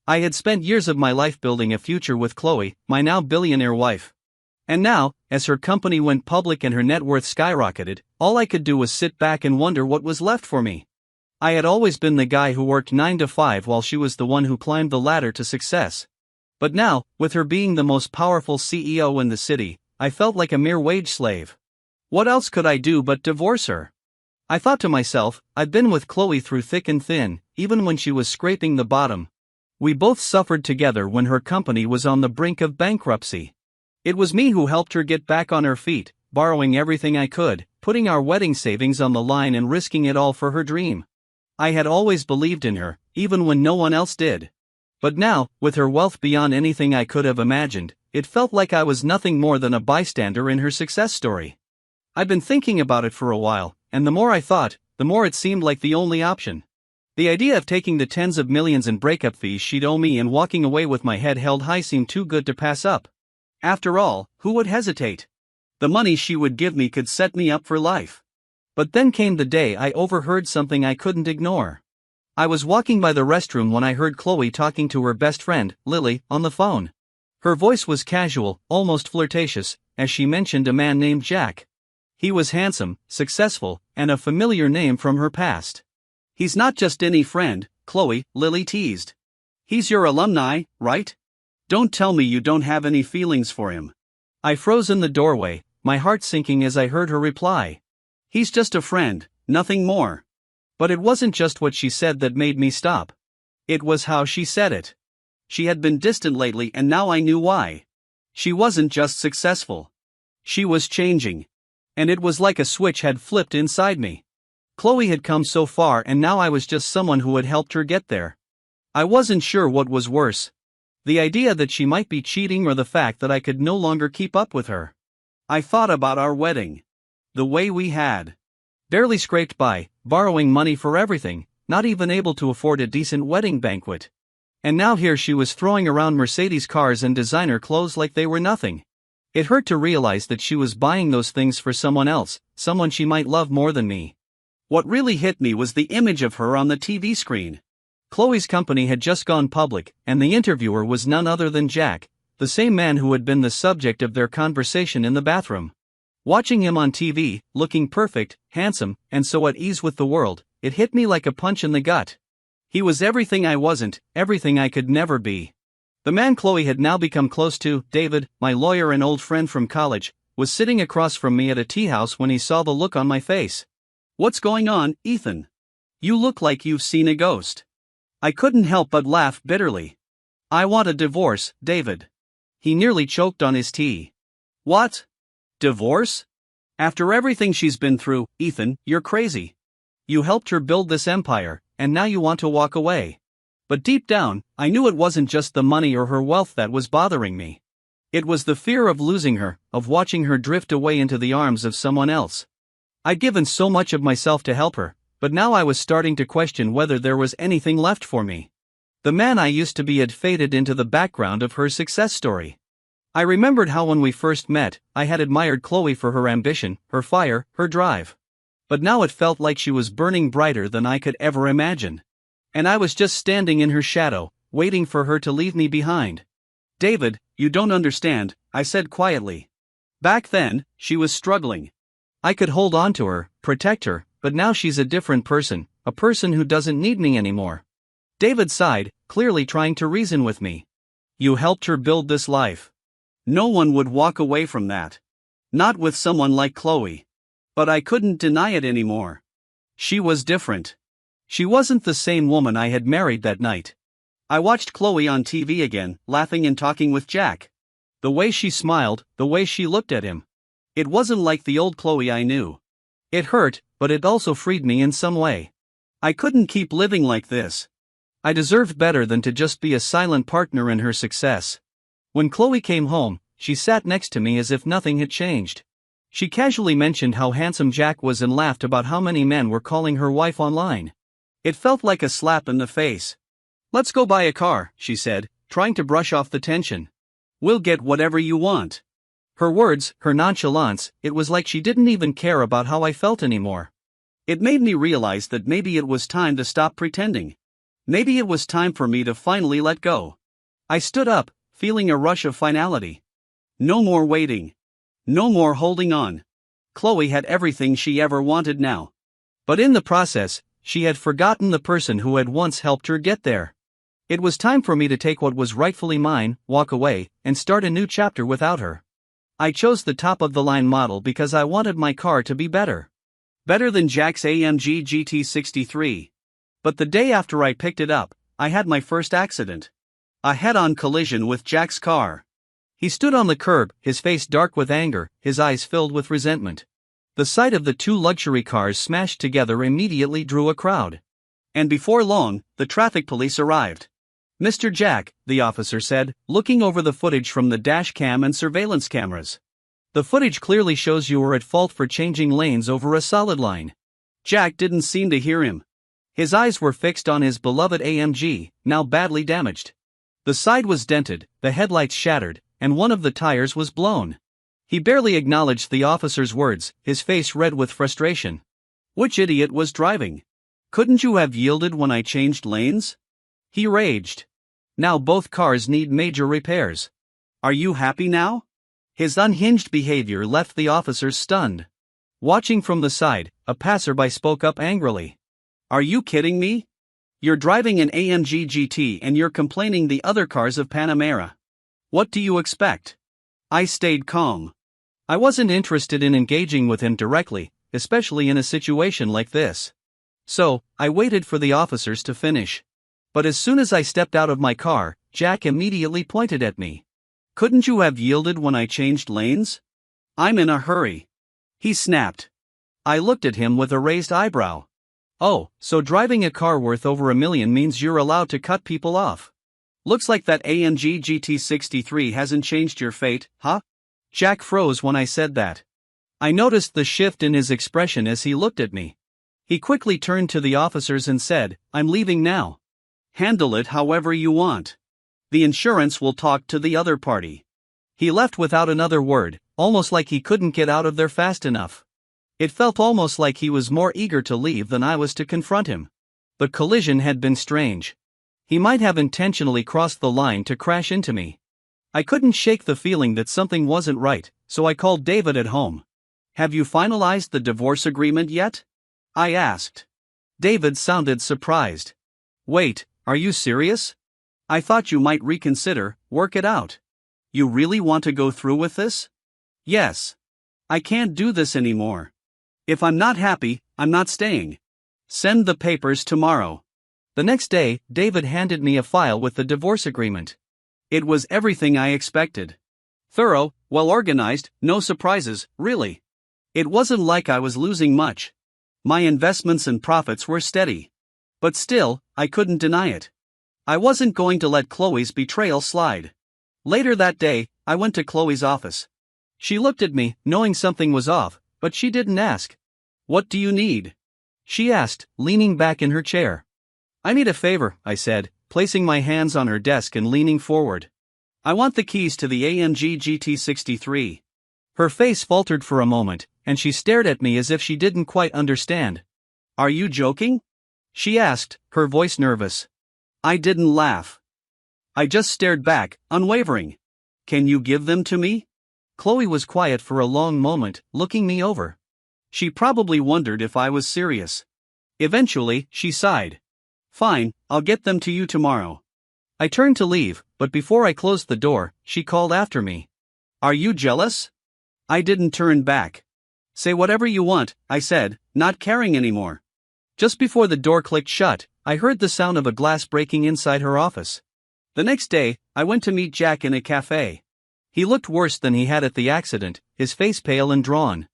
I had spent years of my life building a future with Chloe, my now billionaire wife. And now, as her company went public and her net worth skyrocketed, all I could do was sit back and wonder what was left for me. I had always been the guy who worked 9 to 5 while she was the one who climbed the ladder to success. But now, with her being the most powerful CEO in the city, I felt like a mere wage slave. What else could I do but divorce her? I thought to myself, I'd been with Chloe through thick and thin, even when she was scraping the bottom. We both suffered together when her company was on the brink of bankruptcy. It was me who helped her get back on her feet, borrowing everything I could, putting our wedding savings on the line and risking it all for her dream. I had always believed in her, even when no one else did. But now, with her wealth beyond anything I could have imagined, it felt like I was nothing more than a bystander in her success story. I'd been thinking about it for a while, and the more I thought, the more it seemed like the only option. The idea of taking the tens of millions in breakup fees she'd owe me and walking away with my head held high seemed too good to pass up. After all, who would hesitate? The money she would give me could set me up for life. But then came the day I overheard something I couldn't ignore. I was walking by the restroom when I heard Chloe talking to her best friend, Lily, on the phone. Her voice was casual, almost flirtatious, as she mentioned a man named Jack. He was handsome, successful, and a familiar name from her past. "He's not just any friend, Chloe," Lily teased. "He's your alumni, right? Don't tell me you don't have any feelings for him." I froze in the doorway, my heart sinking as I heard her reply. "He's just a friend, nothing more." But it wasn't just what she said that made me stop. It was how she said it. She had been distant lately and now I knew why. She wasn't just successful. She was changing. And it was like a switch had flipped inside me. Chloe had come so far and now I was just someone who had helped her get there. I wasn't sure what was worse. The idea that she might be cheating or the fact that I could no longer keep up with her. I thought about our wedding. The way we had barely scraped by, borrowing money for everything, not even able to afford a decent wedding banquet. And now here she was throwing around Mercedes cars and designer clothes like they were nothing. It hurt to realize that she was buying those things for someone else, someone she might love more than me. What really hit me was the image of her on the TV screen. Chloe's company had just gone public, and the interviewer was none other than Jack, the same man who had been the subject of their conversation in the bathroom. Watching him on TV, looking perfect, handsome, and so at ease with the world, it hit me like a punch in the gut. He was everything I wasn't, everything I could never be. The man Chloe had now become close to, David, my lawyer and old friend from college, was sitting across from me at a tea house when he saw the look on my face. "What's going on, Ethan? You look like you've seen a ghost." I couldn't help but laugh bitterly. "I want a divorce, David." He nearly choked on his tea. "What? Divorce? After everything she's been through, Ethan, you're crazy. You helped her build this empire, and now you want to walk away." But deep down, I knew it wasn't just the money or her wealth that was bothering me. It was the fear of losing her, of watching her drift away into the arms of someone else. I'd given so much of myself to help her, but now I was starting to question whether there was anything left for me. The man I used to be had faded into the background of her success story. I remembered how when we first met, I had admired Chloe for her ambition, her fire, her drive. But now it felt like she was burning brighter than I could ever imagine. And I was just standing in her shadow, waiting for her to leave me behind. "David, you don't understand," I said quietly. "Back then, she was struggling. I could hold on to her, protect her, but now she's a different person, a person who doesn't need me anymore." David sighed, clearly trying to reason with me. "You helped her build this life. No one would walk away from that. Not with someone like Chloe. But I couldn't deny it anymore. She was different. She wasn't the same woman I had married that night." I watched Chloe on TV again, laughing and talking with Jack. The way she smiled, the way she looked at him. It wasn't like the old Chloe I knew. It hurt, but it also freed me in some way. I couldn't keep living like this. I deserved better than to just be a silent partner in her success. When Chloe came home, she sat next to me as if nothing had changed. She casually mentioned how handsome Jack was and laughed about how many men were calling her wife online. It felt like a slap in the face. "Let's go buy a car," she said, trying to brush off the tension. "We'll get whatever you want." Her words, her nonchalance, it was like she didn't even care about how I felt anymore. It made me realize that maybe it was time to stop pretending. Maybe it was time for me to finally let go. I stood up, feeling a rush of finality. No more waiting. No more holding on. Chloe had everything she ever wanted now. But in the process, she had forgotten the person who had once helped her get there. It was time for me to take what was rightfully mine, walk away, and start a new chapter without her. I chose the top-of-the-line model because I wanted my car to be better. Better than Jack's AMG GT63. But the day after I picked it up, I had my first accident. A head-on collision with Jack's car. He stood on the curb, his face dark with anger, his eyes filled with resentment. The sight of the two luxury cars smashed together immediately drew a crowd. And before long, the traffic police arrived. "Mr. Jack," the officer said, looking over the footage from the dash cam and surveillance cameras. "The footage clearly shows you were at fault for changing lanes over a solid line." Jack didn't seem to hear him. His eyes were fixed on his beloved AMG, now badly damaged. The side was dented, the headlights shattered, and one of the tires was blown. He barely acknowledged the officer's words, his face red with frustration. Which idiot was driving? Couldn't you have yielded when I changed lanes? He raged. Now both cars need major repairs. Are you happy now? His unhinged behavior left the officers stunned. Watching from the side, a passerby spoke up angrily. Are you kidding me? You're driving an AMG GT and you're complaining the other cars of Panamera. What do you expect? I stayed calm. I wasn't interested in engaging with him directly, especially in a situation like this. So, I waited for the officers to finish. But as soon as I stepped out of my car, Jack immediately pointed at me. Couldn't you have yielded when I changed lanes? I'm in a hurry. He snapped. I looked at him with a raised eyebrow. Oh, so driving a car worth over $1 million means you're allowed to cut people off. Looks like that AMG GT63 hasn't changed your fate, huh? Jack froze when I said that. I noticed the shift in his expression as he looked at me. He quickly turned to the officers and said, I'm leaving now. Handle it however you want. The insurance will talk to the other party. He left without another word, almost like he couldn't get out of there fast enough. It felt almost like he was more eager to leave than I was to confront him. The collision had been strange. He might have intentionally crossed the line to crash into me. I couldn't shake the feeling that something wasn't right, so I called David at home. Have you finalized the divorce agreement yet? I asked. David sounded surprised. Wait, are you serious? I thought you might reconsider, work it out. You really want to go through with this? Yes. I can't do this anymore. If I'm not happy, I'm not staying. Send the papers tomorrow. The next day, David handed me a file with the divorce agreement. It was everything I expected. Thorough, well organized, no surprises, really. It wasn't like I was losing much. My investments and profits were steady. But still, I couldn't deny it. I wasn't going to let Chloe's betrayal slide. Later that day, I went to Chloe's office. She looked at me, knowing something was off, but she didn't ask. What do you need? She asked, leaning back in her chair. I need a favor, I said, placing my hands on her desk and leaning forward. I want the keys to the AMG GT63. Her face faltered for a moment, and she stared at me as if she didn't quite understand. Are you joking? She asked, her voice nervous. I didn't laugh. I just stared back, unwavering. Can you give them to me? Chloe was quiet for a long moment, looking me over. She probably wondered if I was serious. Eventually, she sighed. Fine, I'll get them to you tomorrow. I turned to leave, but before I closed the door, she called after me. Are you jealous? I didn't turn back. Say whatever you want, I said, not caring anymore. Just before the door clicked shut, I heard the sound of a glass breaking inside her office. The next day, I went to meet Jack in a cafe. He looked worse than he had at the accident, his face pale and drawn.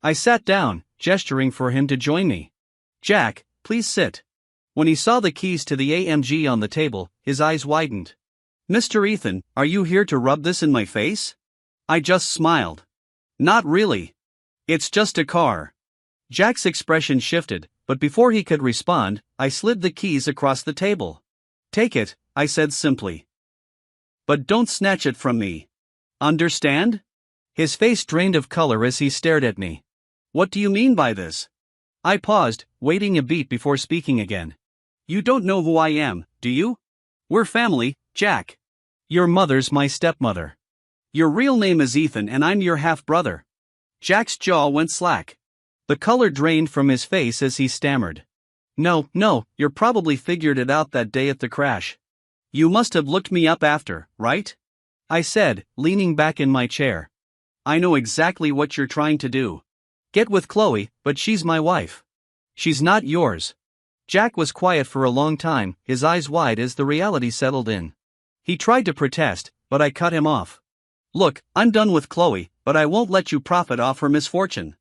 I sat down, gesturing for him to join me. Jack, please sit. When he saw the keys to the AMG on the table, his eyes widened. Mr. Ethan, are you here to rub this in my face? I just smiled. Not really. It's just a car. Jack's expression shifted, but before he could respond, I slid the keys across the table. Take it, I said simply. But don't snatch it from me. Understand? His face drained of color as he stared at me. What do you mean by this? I paused, waiting a beat before speaking again. You don't know who I am, do you? We're family, Jack. Your mother's my stepmother. Your real name is Ethan and I'm your half-brother. Jack's jaw went slack. The color drained from his face as he stammered. No, you probably figured it out that day at the crash. You must have looked me up after, right? I said, leaning back in my chair. I know exactly what you're trying to do. Get with Chloe, but she's my wife. She's not yours. Jack was quiet for a long time, his eyes wide as the reality settled in. He tried to protest, but I cut him off. Look, I'm done with Chloe, but I won't let you profit off her misfortune.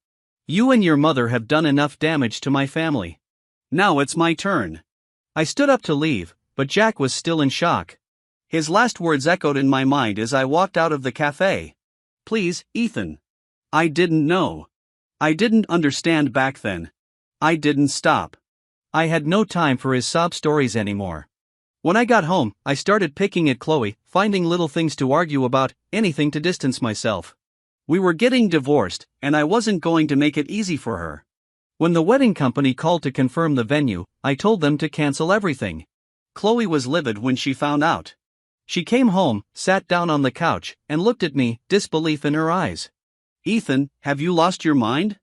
You and your mother have done enough damage to my family. Now it's my turn. I stood up to leave, but Jack was still in shock. His last words echoed in my mind as I walked out of the cafe. Please, Ethan. I didn't know. I didn't understand back then. I didn't stop. I had no time for his sob stories anymore. When I got home, I started picking at Chloe, finding little things to argue about, anything to distance myself. We were getting divorced, and I wasn't going to make it easy for her. When the wedding company called to confirm the venue, I told them to cancel everything. Chloe was livid when she found out. She came home, sat down on the couch, and looked at me, disbelief in her eyes. Ethan, have you lost your mind?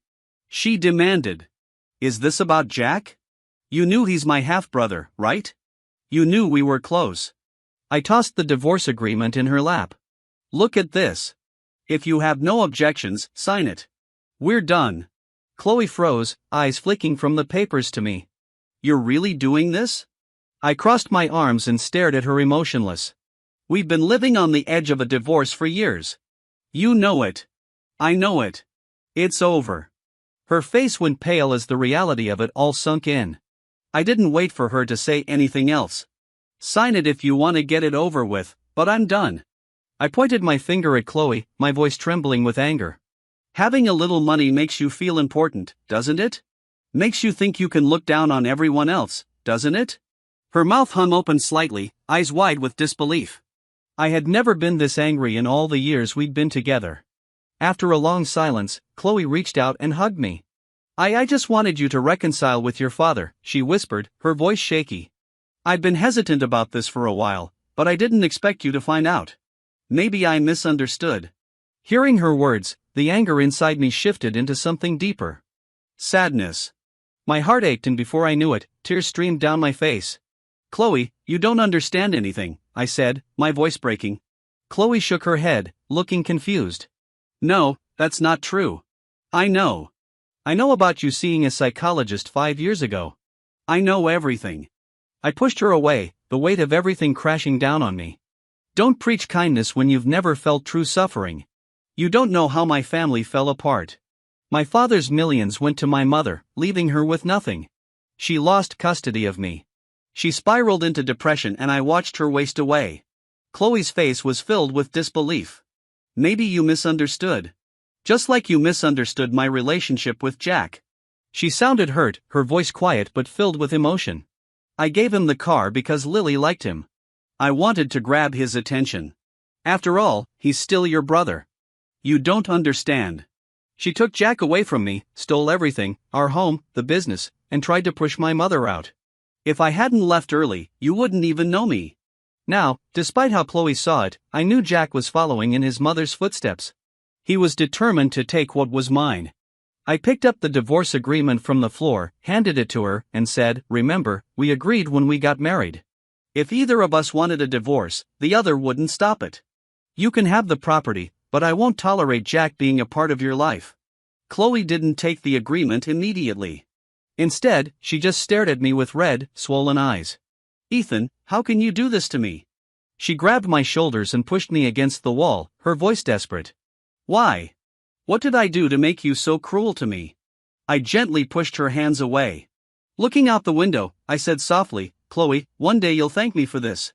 She demanded. Is this about Jack? You knew he's my half-brother, right? You knew we were close. I tossed the divorce agreement in her lap. Look at this. If you have no objections, sign it. We're done. Chloe froze, eyes flicking from the papers to me. You're really doing this? I crossed my arms and stared at her emotionless. We've been living on the edge of a divorce for years. You know it. I know it. It's over. Her face went pale as the reality of it all sunk in. I didn't wait for her to say anything else. Sign it if you want to get it over with, but I'm done. I pointed my finger at Chloe, my voice trembling with anger. Having a little money makes you feel important, doesn't it? Makes you think you can look down on everyone else, doesn't it? Her mouth hung open slightly, eyes wide with disbelief. I had never been this angry in all the years we'd been together. After a long silence, Chloe reached out and hugged me. I just wanted you to reconcile with your father, she whispered, her voice shaky. I've been hesitant about this for a while, but I didn't expect you to find out. Maybe I misunderstood. Hearing her words, the anger inside me shifted into something deeper. Sadness. My heart ached and before I knew it, tears streamed down my face. Chloe, you don't understand anything, I said, my voice breaking. Chloe shook her head, looking confused. No, that's not true. I know. I know about you seeing a psychologist 5 years ago. I know everything. I pushed her away, the weight of everything crashing down on me. Don't preach kindness when you've never felt true suffering. You don't know how my family fell apart. My father's millions went to my mother, leaving her with nothing. She lost custody of me. She spiraled into depression and I watched her waste away. Chloe's face was filled with disbelief. Maybe you misunderstood. Just like you misunderstood my relationship with Jack. She sounded hurt, her voice quiet but filled with emotion. I gave him the car because Lily liked him. I wanted to grab his attention. After all, he's still your brother. You don't understand. She took Jack away from me, stole everything, our home, the business, and tried to push my mother out. If I hadn't left early, you wouldn't even know me. Now, despite how Chloe saw it, I knew Jack was following in his mother's footsteps. He was determined to take what was mine. I picked up the divorce agreement from the floor, handed it to her, and said, remember, we agreed when we got married. If either of us wanted a divorce, the other wouldn't stop it. You can have the property, but I won't tolerate Jack being a part of your life. Chloe didn't take the agreement immediately. Instead, she just stared at me with red, swollen eyes. Ethan, how can you do this to me? She grabbed my shoulders and pushed me against the wall, her voice desperate. Why? What did I do to make you so cruel to me? I gently pushed her hands away. Looking out the window, I said softly, Chloe, one day you'll thank me for this.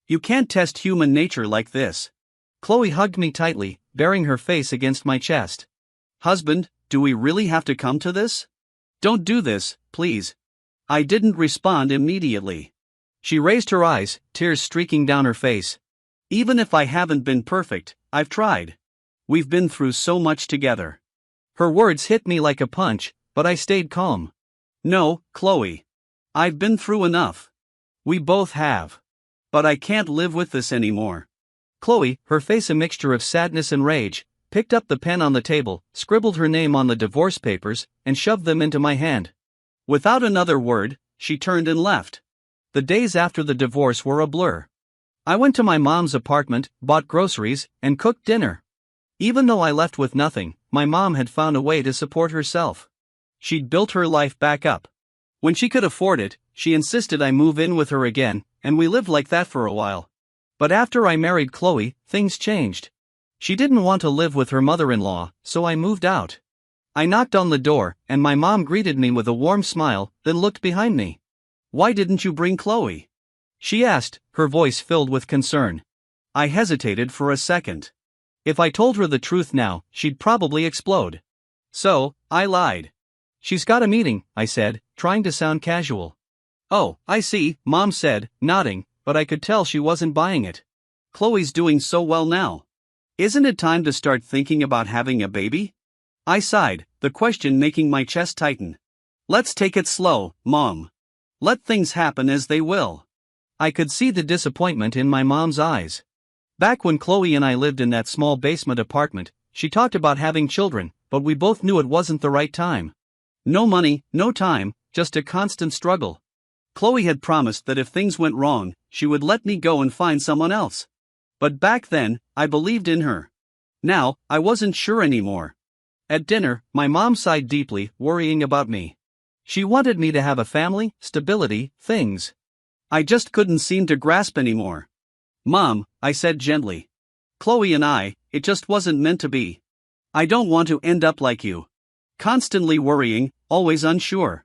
You can't test human nature like this. Chloe hugged me tightly, burying her face against my chest. Husband, do we really have to come to this? Don't do this, please. I didn't respond immediately. She raised her eyes, tears streaking down her face. Even if I haven't been perfect, I've tried. We've been through so much together. Her words hit me like a punch, but I stayed calm. No, Chloe. I've been through enough. We both have. But I can't live with this anymore. Chloe, her face a mixture of sadness and rage, picked up the pen on the table, scribbled her name on the divorce papers, and shoved them into my hand. Without another word, she turned and left. The days after the divorce were a blur. I went to my mom's apartment, bought groceries, and cooked dinner. Even though I left with nothing, my mom had found a way to support herself. She'd built her life back up. When she could afford it, she insisted I move in with her again, and we lived like that for a while. But after I married Chloe, things changed. She didn't want to live with her mother-in-law, so I moved out. I knocked on the door, and my mom greeted me with a warm smile, then looked behind me. "Why didn't you bring Chloe?" she asked, her voice filled with concern. I hesitated for a second. If I told her the truth now, she'd probably explode. So, I lied. "She's got a meeting," I said, trying to sound casual. "Oh, I see," Mom said, nodding, but I could tell she wasn't buying it. "Chloe's doing so well now. Isn't it time to start thinking about having a baby?" I sighed, the question making my chest tighten. "Let's take it slow, Mom. Let things happen as they will." I could see the disappointment in my mom's eyes. Back when Chloe and I lived in that small basement apartment, she talked about having children, but we both knew it wasn't the right time. No money, no time, just a constant struggle. Chloe had promised that if things went wrong, she would let me go and find someone else. But back then, I believed in her. Now, I wasn't sure anymore. At dinner, my mom sighed deeply, worrying about me. She wanted me to have a family, stability, things I just couldn't seem to grasp anymore. "Mom," I said gently. "Chloe and I, it just wasn't meant to be. I don't want to end up like you. Constantly worrying, always unsure."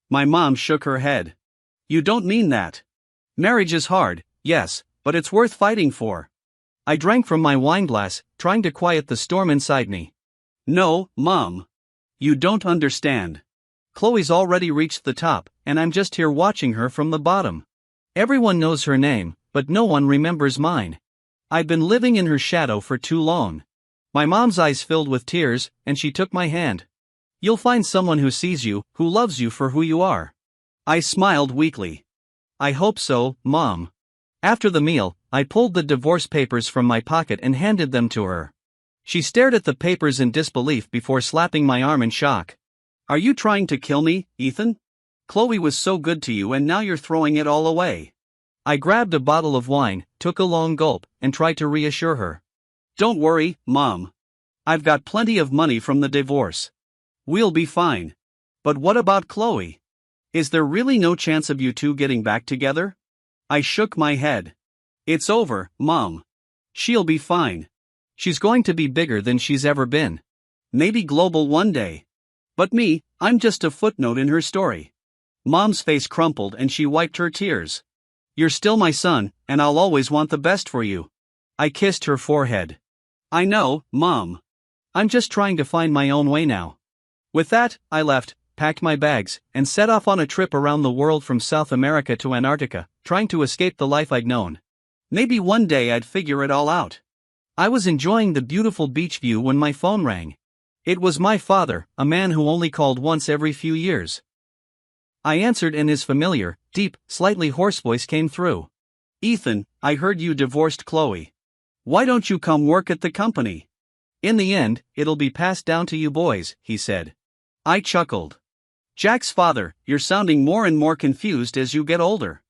My mom shook her head. "You don't mean that. Marriage is hard, yes, but it's worth fighting for." I drank from my wineglass, trying to quiet the storm inside me. "No, Mom. You don't understand. Chloe's already reached the top, and I'm just here watching her from the bottom. Everyone knows her name, but no one remembers mine. I've been living in her shadow for too long." My mom's eyes filled with tears, and she took my hand. "You'll find someone who sees you, who loves you for who you are." I smiled weakly. "I hope so, Mom." After the meal, I pulled the divorce papers from my pocket and handed them to her. She stared at the papers in disbelief before slapping my arm in shock. "Are you trying to kill me, Ethan? Chloe was so good to you and now you're throwing it all away." I grabbed a bottle of wine, took a long gulp, and tried to reassure her. "Don't worry, Mom. I've got plenty of money from the divorce. We'll be fine. But what about Chloe? Is there really no chance of you two getting back together?" I shook my head. "It's over, Mom. She'll be fine. She's going to be bigger than she's ever been. Maybe global one day. But me, I'm just a footnote in her story." Mom's face crumpled and she wiped her tears. "You're still my son, and I'll always want the best for you." I kissed her forehead. "I know, Mom. I'm just trying to find my own way now." With that, I left, packed my bags, and set off on a trip around the world from South America to Antarctica, trying to escape the life I'd known. Maybe one day I'd figure it all out. I was enjoying the beautiful beach view when my phone rang. It was my father, a man who only called once every few years. I answered and his familiar, deep, slightly hoarse voice came through. "Ethan, I heard you divorced Chloe. Why don't you come work at the company? In the end, it'll be passed down to you boys," he said. I chuckled. "Jack's father, you're sounding more and more confused as you get older.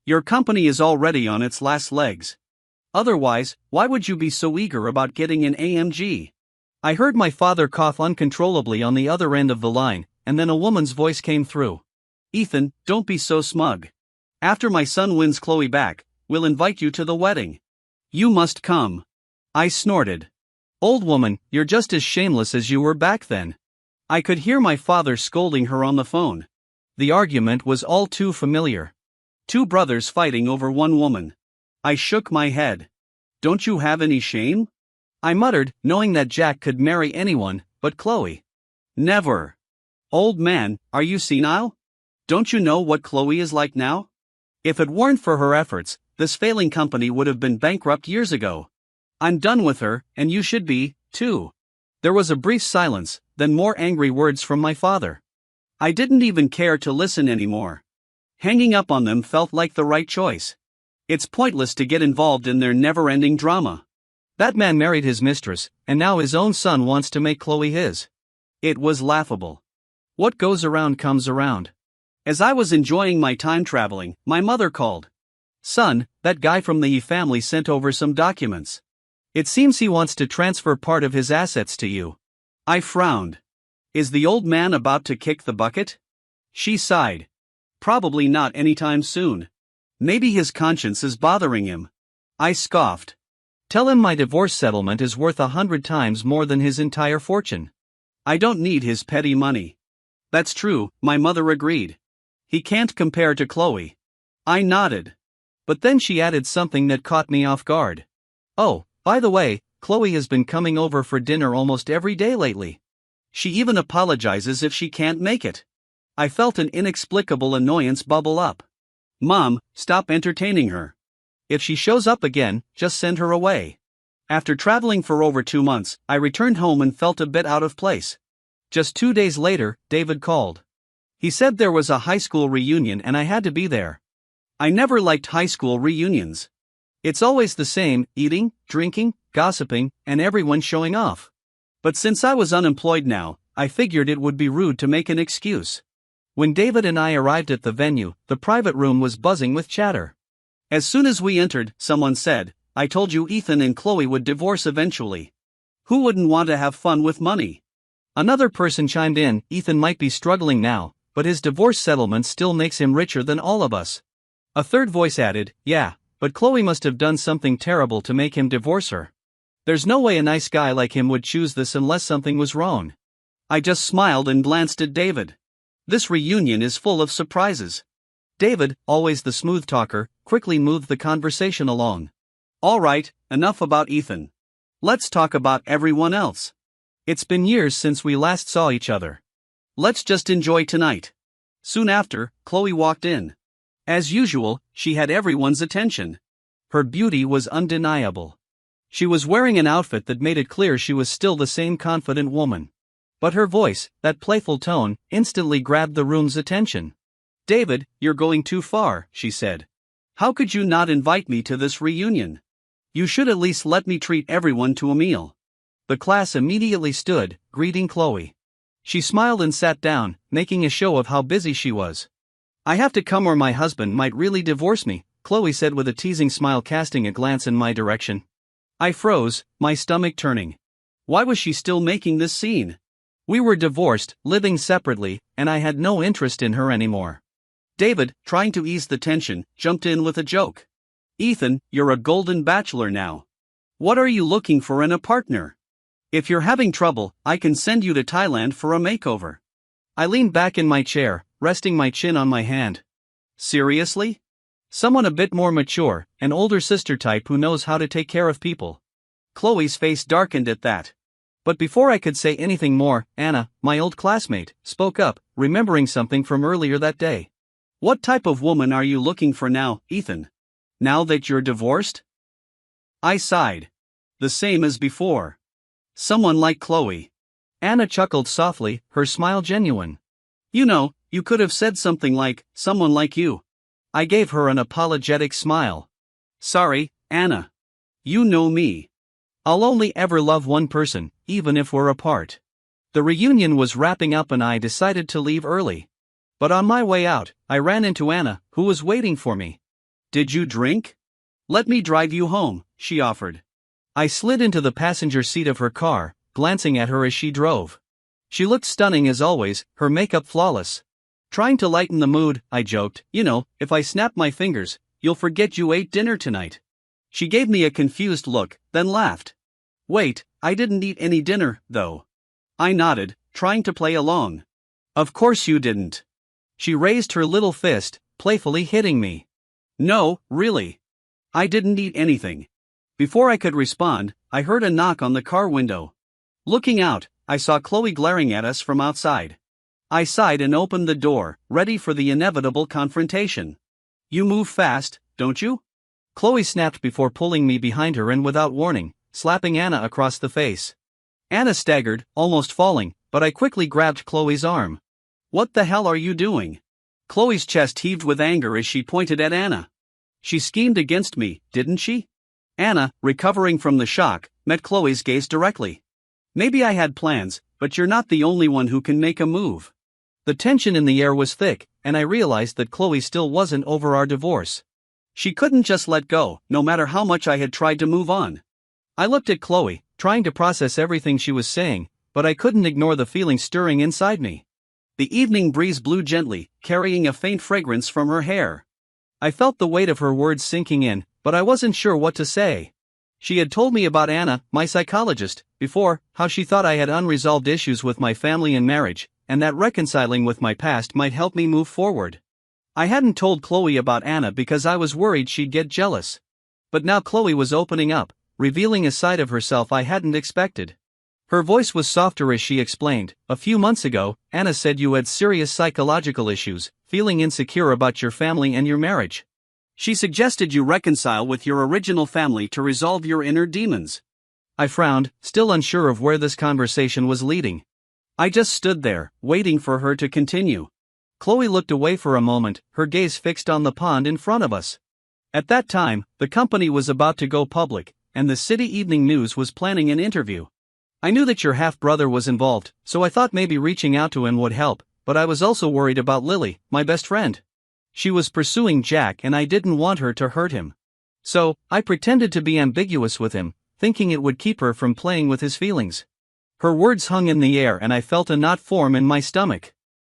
Your company is already on its last legs. Otherwise, why would you be so eager about getting an AMG?" I heard my father cough uncontrollably on the other end of the line, and then a woman's voice came through. "Ethan, don't be so smug. After my son wins Chloe back, we'll invite you to the wedding. You must come." I snorted. "Old woman, you're just as shameless as you were back then." I could hear my father scolding her on the phone. The argument was all too familiar. Two brothers fighting over one woman. I shook my head. "Don't you have any shame?" I muttered, knowing that Jack could marry anyone, but Chloe. "Never." "Old man, are you senile? Don't you know what Chloe is like now? If it weren't for her efforts, this failing company would have been bankrupt years ago. I'm done with her, and you should be, too." There was a brief silence, then more angry words from my father. I didn't even care to listen anymore. Hanging up on them felt like the right choice. It's pointless to get involved in their never-ending drama. That man married his mistress, and now his own son wants to make Chloe his. It was laughable. What goes around comes around. As I was enjoying my time traveling, my mother called. Son, that guy from the He family sent over some documents. It seems he wants to transfer part of his assets to you. I frowned. Is the old man about to kick the bucket? She sighed. Probably not anytime soon. Maybe his conscience is bothering him. I scoffed. Tell him my divorce settlement is worth 100 times more than his entire fortune. I don't need his petty money. That's true, my mother agreed. He can't compare to Chloe. I nodded. But then she added something that caught me off guard. Oh, by the way, Chloe has been coming over for dinner almost every day lately. She even apologizes if she can't make it. I felt an inexplicable annoyance bubble up. Mom, stop entertaining her. If she shows up again, just send her away. After traveling for over 2 months, I returned home and felt a bit out of place. Just 2 days later, David called. He said there was a high school reunion and I had to be there. I never liked high school reunions. It's always the same, eating, drinking, gossiping, and everyone showing off. But since I was unemployed now, I figured it would be rude to make an excuse. When David and I arrived at the venue, the private room was buzzing with chatter. As soon as we entered, someone said, I told you Ethan and Chloe would divorce eventually. Who wouldn't want to have fun with money? Another person chimed in, Ethan might be struggling now, but his divorce settlement still makes him richer than all of us. A third voice added, yeah, but Chloe must have done something terrible to make him divorce her. There's no way a nice guy like him would choose this unless something was wrong. I just smiled and glanced at David. This reunion is full of surprises. David, always the smooth talker, quickly moved the conversation along. All right, enough about Ethan. Let's talk about everyone else. It's been years since we last saw each other. Let's just enjoy tonight. Soon after, Chloe walked in. As usual, she had everyone's attention. Her beauty was undeniable. She was wearing an outfit that made it clear she was still the same confident woman. But her voice, that playful tone, instantly grabbed the room's attention. David, you're going too far, she said. How could you not invite me to this reunion? You should at least let me treat everyone to a meal. The class immediately stood, greeting Chloe. She smiled and sat down, making a show of how busy she was. I have to come or my husband might really divorce me, Chloe said with a teasing smile, casting a glance in my direction. I froze, my stomach turning. Why was she still making this scene? We were divorced, living separately, and I had no interest in her anymore. David, trying to ease the tension, jumped in with a joke. Ethan, you're a golden bachelor now. What are you looking for in a partner? If you're having trouble, I can send you to Thailand for a makeover. I leaned back in my chair, resting my chin on my hand. Seriously? Someone a bit more mature, an older sister type who knows how to take care of people. Chloe's face darkened at that. But before I could say anything more, Anna, my old classmate, spoke up, remembering something from earlier that day. What type of woman are you looking for now, Ethan? Now that you're divorced? I sighed. The same as before. Someone like Chloe. Anna chuckled softly, her smile genuine. You know, you could have said something like, someone like you. I gave her an apologetic smile. Sorry, Anna. You know me. I'll only ever love one person, even if we're apart. The reunion was wrapping up and I decided to leave early. But on my way out, I ran into Anna, who was waiting for me. Did you drink? Let me drive you home, she offered. I slid into the passenger seat of her car, glancing at her as she drove. She looked stunning as always, her makeup flawless. Trying to lighten the mood, I joked, you know, if I snap my fingers, you'll forget you ate dinner tonight. She gave me a confused look, then laughed. Wait, I didn't eat any dinner, though. I nodded, trying to play along. Of course you didn't. She raised her little fist, playfully hitting me. No, really. I didn't eat anything. Before I could respond, I heard a knock on the car window. Looking out, I saw Chloe glaring at us from outside. I sighed and opened the door, ready for the inevitable confrontation. You move fast, don't you? Chloe snapped before pulling me behind her and without warning, slapping Anna across the face. Anna staggered, almost falling, but I quickly grabbed Chloe's arm. What the hell are you doing? Chloe's chest heaved with anger as she pointed at Anna. She schemed against me, didn't she? Anna, recovering from the shock, met Chloe's gaze directly. Maybe I had plans, but you're not the only one who can make a move. The tension in the air was thick, and I realized that Chloe still wasn't over our divorce. She couldn't just let go, no matter how much I had tried to move on. I looked at Chloe, trying to process everything she was saying, but I couldn't ignore the feeling stirring inside me. The evening breeze blew gently, carrying a faint fragrance from her hair. I felt the weight of her words sinking in, but I wasn't sure what to say. She had told me about Anna, my psychologist, before, how she thought I had unresolved issues with my family and marriage, and that reconciling with my past might help me move forward. I hadn't told Chloe about Anna because I was worried she'd get jealous. But now Chloe was opening up, revealing a side of herself I hadn't expected. Her voice was softer as she explained, "A few months ago, Anna said you had serious psychological issues, feeling insecure about your family and your marriage. She suggested you reconcile with your original family to resolve your inner demons." I frowned, still unsure of where this conversation was leading. I just stood there, waiting for her to continue. Chloe looked away for a moment, her gaze fixed on the pond in front of us. At that time, the company was about to go public, and the City Evening News was planning an interview. I knew that your half-brother was involved, so I thought maybe reaching out to him would help, but I was also worried about Lily, my best friend. She was pursuing Jack and I didn't want her to hurt him. So, I pretended to be ambiguous with him, thinking it would keep her from playing with his feelings. Her words hung in the air and I felt a knot form in my stomach.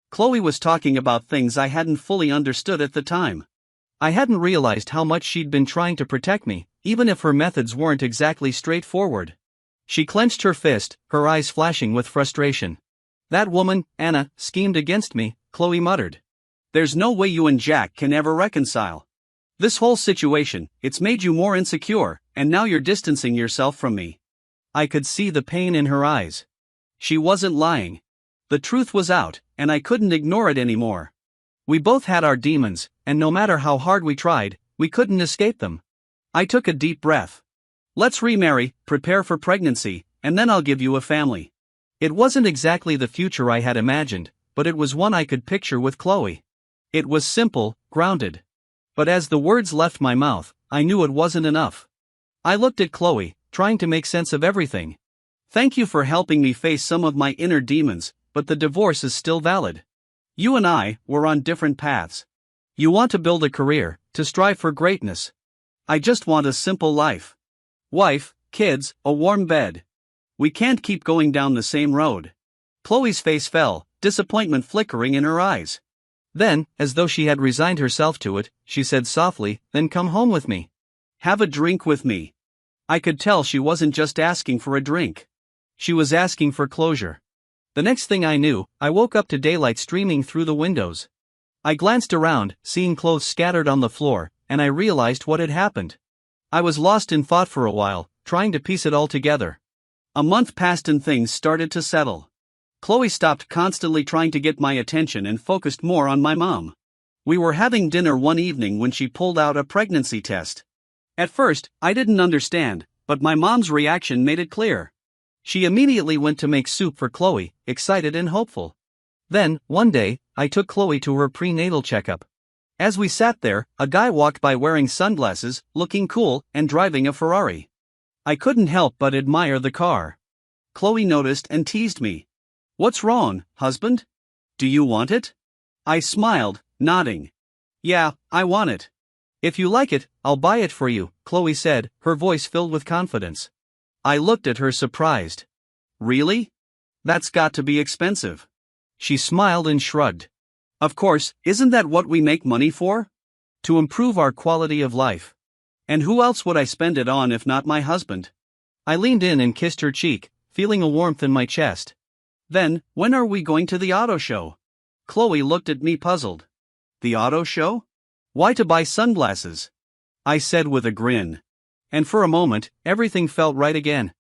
Chloe was talking about things I hadn't fully understood at the time. I hadn't realized how much she'd been trying to protect me, even if her methods weren't exactly straightforward. She clenched her fist, her eyes flashing with frustration. "That woman, Anna, schemed against me," Chloe muttered. "There's no way you and Jack can ever reconcile. This whole situation, it's made you more insecure, and now you're distancing yourself from me." I could see the pain in her eyes. She wasn't lying. The truth was out, and I couldn't ignore it anymore. We both had our demons, and no matter how hard we tried, we couldn't escape them. I took a deep breath. "Let's remarry, prepare for pregnancy, and then I'll give you a family." It wasn't exactly the future I had imagined, but it was one I could picture with Chloe. It was simple, grounded. But as the words left my mouth, I knew it wasn't enough. I looked at Chloe, trying to make sense of everything. "Thank you for helping me face some of my inner demons, but the divorce is still valid. You and I were on different paths. You want to build a career, to strive for greatness. I just want a simple life. Wife, kids, a warm bed. We can't keep going down the same road." Chloe's face fell, disappointment flickering in her eyes. Then, as though she had resigned herself to it, she said softly, "Then come home with me. Have a drink with me." I could tell she wasn't just asking for a drink. She was asking for closure. The next thing I knew, I woke up to daylight streaming through the windows. I glanced around, seeing clothes scattered on the floor, and I realized what had happened. I was lost in thought for a while, trying to piece it all together. A month passed and things started to settle. Chloe stopped constantly trying to get my attention and focused more on my mom. We were having dinner one evening when she pulled out a pregnancy test. At first, I didn't understand, but my mom's reaction made it clear. She immediately went to make soup for Chloe, excited and hopeful. Then, one day, I took Chloe to her prenatal checkup. As we sat there, a guy walked by wearing sunglasses, looking cool, and driving a Ferrari. I couldn't help but admire the car. Chloe noticed and teased me. "What's wrong, husband? Do you want it?" I smiled, nodding. "Yeah, I want it." "If you like it, I'll buy it for you," Chloe said, her voice filled with confidence. I looked at her surprised. "Really? That's got to be expensive." She smiled and shrugged. "Of course, isn't that what we make money for? To improve our quality of life. And who else would I spend it on if not my husband?" I leaned in and kissed her cheek, feeling a warmth in my chest. "Then, when are we going to the auto show?" Chloe looked at me puzzled. "The auto show? Why to buy sunglasses?" I said with a grin. And for a moment, everything felt right again.